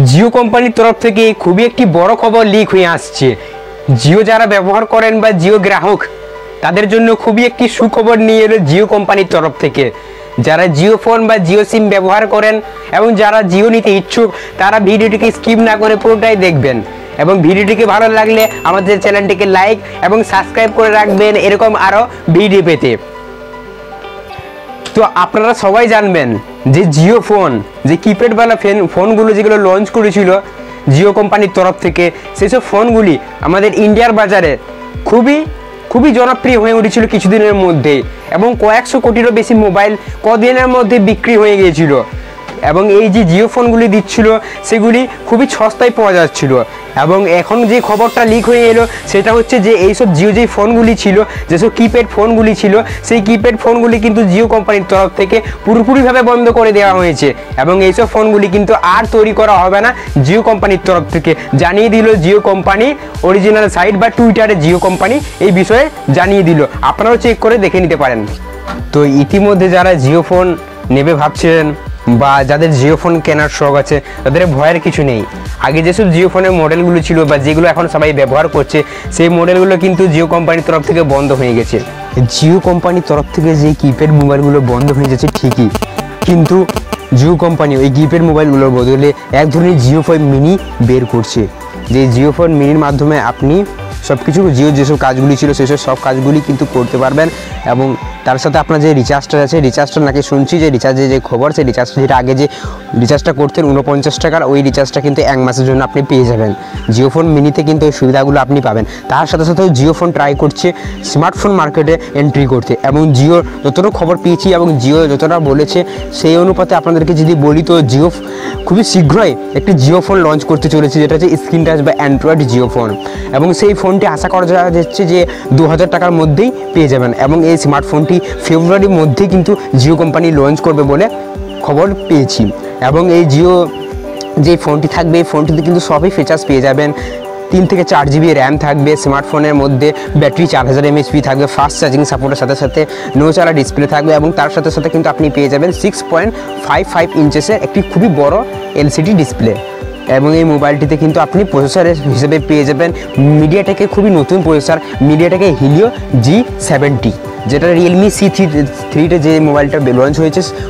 জিও কোম্পানির তরফ থেকে খুবই একটি বড় খবর লিক হয়ে আসছে। জিও যারা ব্যবহার করেন বা জিও গ্রাহক তাদের জন্য খুবই একটি সুখবর নিয়ে এলো জিও কোম্পানির তরফ থেকে। যারা জিও ফোন বা জিও সিম ব্যবহার করেন এবং যারা জিও নিতে ইচ্ছুক তারা ভিডিওটিকে স্কিপ না করে পুরোটাই দেখবেন এবং ভিডিওটিকে ভালো লাগলে আমাদের চ্যানেলটিকে লাইক এবং সাবস্ক্রাইব করে রাখবেন এরকম আরও ভিডিও পেতে। তো আপনারা সবাই জানবেন যে জিও ফোন যে কিপ্যাডওয়ালা ফোনগুলো যেগুলো লঞ্চ করেছিল জিও কোম্পানির তরফ থেকে, সেসব ফোনগুলি আমাদের ইন্ডিয়ার বাজারে খুবই জনপ্রিয় হয়ে উঠেছিল কিছুদিনের মধ্যেই এবং কয়েকশো কোটিরও বেশি মোবাইল কদিনের মধ্যে বিক্রি হয়ে গিয়েছিল এবং এই যে জিও ফোনগুলি দিচ্ছিল সেগুলি খুবই সস্তায় পাওয়া যাচ্ছিল। এবং এখন যে খবরটা লিক হয়ে এলো সেটা হচ্ছে যে এইসব জিও যে ফোনগুলি ছিল, যেসব কিপ্যাড ফোনগুলি ছিল, সেই কিপ্যাড ফোনগুলি কিন্তু জিও কোম্পানির তরফ থেকে পুরোপুরিভাবে বন্ধ করে দেওয়া হয়েছে এবং এইসব ফোনগুলি কিন্তু আর তৈরি করা হবে না জিও কোম্পানির তরফ থেকে, জানিয়ে দিল জিও কোম্পানি অরিজিনাল সাইট বা টুইটারে জিও কোম্পানি এই বিষয়ে জানিয়ে দিল। আপনারাও চেক করে দেখে নিতে পারেন। তো ইতিমধ্যে যারা জিও ফোন নেবে ভাবছিলেন বা যাদের জিও ফোন কেনার শখ আছে তাদের ভয়ের কিছু নেই। আগে যেসব জিও ফোনের মডেলগুলো ছিল বা যেগুলো এখন সবাই ব্যবহার করছে সেই মডেলগুলো কিন্তু জিও কোম্পানির তরফ থেকে বন্ধ হয়ে গেছে। জিও কোম্পানির তরফ থেকে যে কিপ্যাড মোবাইলগুলো বন্ধ হয়ে যাচ্ছে ঠিকই, কিন্তু জিও কোম্পানি ওই কিপ্যাড মোবাইলগুলোর বদলে এক ধরনের জিও ফোন মিনি বের করছে। যে জিও ফোন মিনির মাধ্যমে আপনি সব কিছু জিও যেসব কাজগুলি ছিল সেসব সব কাজগুলি কিন্তু করতে পারবেন এবং তার সাথে আপনার যে রিচার্জটা আছে, রিচার্জটা নাকি শুনছি যে রিচার্জের যে খবর, সেই রিচার্জটা যেটা আগে যে রিচার্জটা করতেন 49 টাকার, ওই রিচার্জটা কিন্তু 1 মাসের জন্য আপনি পেয়ে যাবেন। জিও ফোন মিনিতে কিন্তু ওই সুবিধাগুলো আপনি পাবেন। তার সাথে সাথেও জিও ফোন ট্রাই করছে স্মার্টফোন মার্কেটে এন্ট্রি করতে এবং জিও যতটা খবর পেয়েছি এবং জিও যতটা বলেছে সেই অনুপাতে আপনাদেরকে যদি বলি তো জিও খুবই শীঘ্রই একটি জিও ফোন লঞ্চ করতে চলেছে, যেটা হচ্ছে স্ক্রিন টাচ বা অ্যান্ড্রয়েড জিও ফোন এবং সেই ফোনটি আশা করা যাচ্ছে যে 2000 টাকার মধ্যেই পেয়ে যাবেন এবং এই স্মার্টফোনটি ফেব্রুয়ারির মধ্যেই কিন্তু জিও কোম্পানি লঞ্চ করবে বলে খবর পেয়েছি। এবং এই জিও যে ফোনটি থাকবে এই ফোনটিতে কিন্তু সবই ফিচার্স পেয়ে যাবেন। 3 থেকে 4 জিবি র্যাম থাকবে স্মার্টফোনের মধ্যে, ব্যাটারি 4000 mAh থাকবে, ফাস্ট চার্জিং সাপোর্টের সাথে সাথে নোচালা ডিসপ্লে থাকবে এবং তার সাথে সাথে কিন্তু আপনি পেয়ে যাবেন 6.55 ইঞ্চেসের একটি খুবই বড় এলসিডি ডিসপ্লে এবং এই মোবাইলটিতে কিন্তু আপনি প্রসেসর হিসেবে পেয়ে যাবেন মিডিয়াটেকের খুবই নতুন প্রসেসর মিডিয়াটেকের হিলিও G70, যেটা রিয়েলমি C3 যে মোবাইলটা লঞ্চ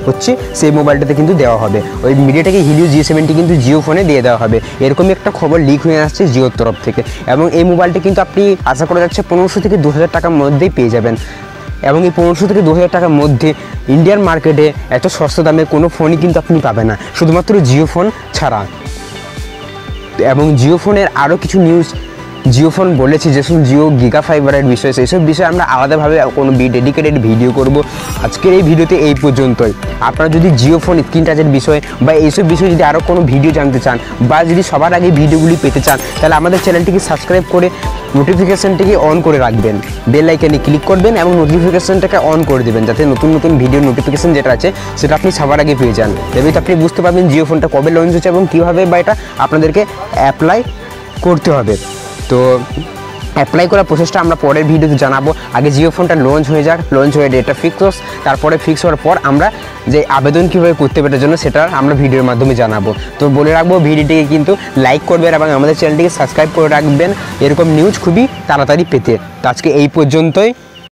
হচ্ছে সেই মোবাইলটাতে কিন্তু দেওয়া হবে। ওই মিডিয়াটেকের হিলিও G70 কিন্তু জিও ফোনে দিয়ে দেওয়া হবে, এরকমই একটা খবর লিক হয়ে আসছে জিওর তরফ থেকে। এবং এই মোবাইলটা কিন্তু আপনি আশা করা যাচ্ছে 1500 থেকে 2000 টাকার মধ্যেই পেয়ে যাবেন এবং এই 1500 থেকে 2000 টাকার মধ্যে ইন্ডিয়ান মার্কেটে এত সস্তা দামে কোনো ফোনই কিন্তু আপনি পাবেন না, শুধুমাত্র জিও ফোন ছাড়া। এবং জিও ফোনের আরও কিছু নিউজ জিও ফোন বলেছে যেসব জিও গিগা ফাইবারের বিষয়, সেইসব বিষয়ে আমরা আলাদাভাবে কোনো ডেডিকেটেড ভিডিও করব। আজকের এই ভিডিওতে এই পর্যন্তই। আপনারা যদি জিও ফোন স্ক্রিন টাচের বিষয় বা এইসব বিষয়ে যদি আরও কোনো ভিডিও জানতে চান বা যদি সবার আগে ভিডিওগুলি পেতে চান তাহলে আমাদের চ্যানেলটিকে সাবস্ক্রাইব করে নোটিফিকেশানটিকে অন করে রাখবেন, বেল আইকনে ক্লিক করবেন এবং নোটিফিকেশানটাকে অন করে দেবেন যাতে নতুন নতুন ভিডিও নোটিফিকেশান যেটা আছে সেটা আপনি সবার আগে পেয়ে যান। এবার আপনি বুঝতে পারবেন জিও ফোনটা কবে লঞ্চ হচ্ছে এবং কীভাবে বা এটা আপনাদেরকে অ্যাপ্লাই করতে হবে। তো অ্যাপ্লাই করার প্রসেসটা আমরা পরের ভিডিওতে জানাবো। আগে জিও ফোনটা লঞ্চ হয়ে যাক, লঞ্চ হয়ে ডেটটা ফিক্স হোক, তারপরে ফিক্স হওয়ার পর আমরা যে আবেদন কীভাবে করতে হবে এটার জন্য সেটা আমরা ভিডিওর মাধ্যমে জানাবো। তো বলে রাখবো ভিডিওটিকে কিন্তু লাইক করবেন এবং আমাদের চ্যানেলটিকে সাবস্ক্রাইব করে রাখবেন এরকম নিউজ খুবই তাড়াতাড়ি পেতে। তো আজকে এই পর্যন্তই।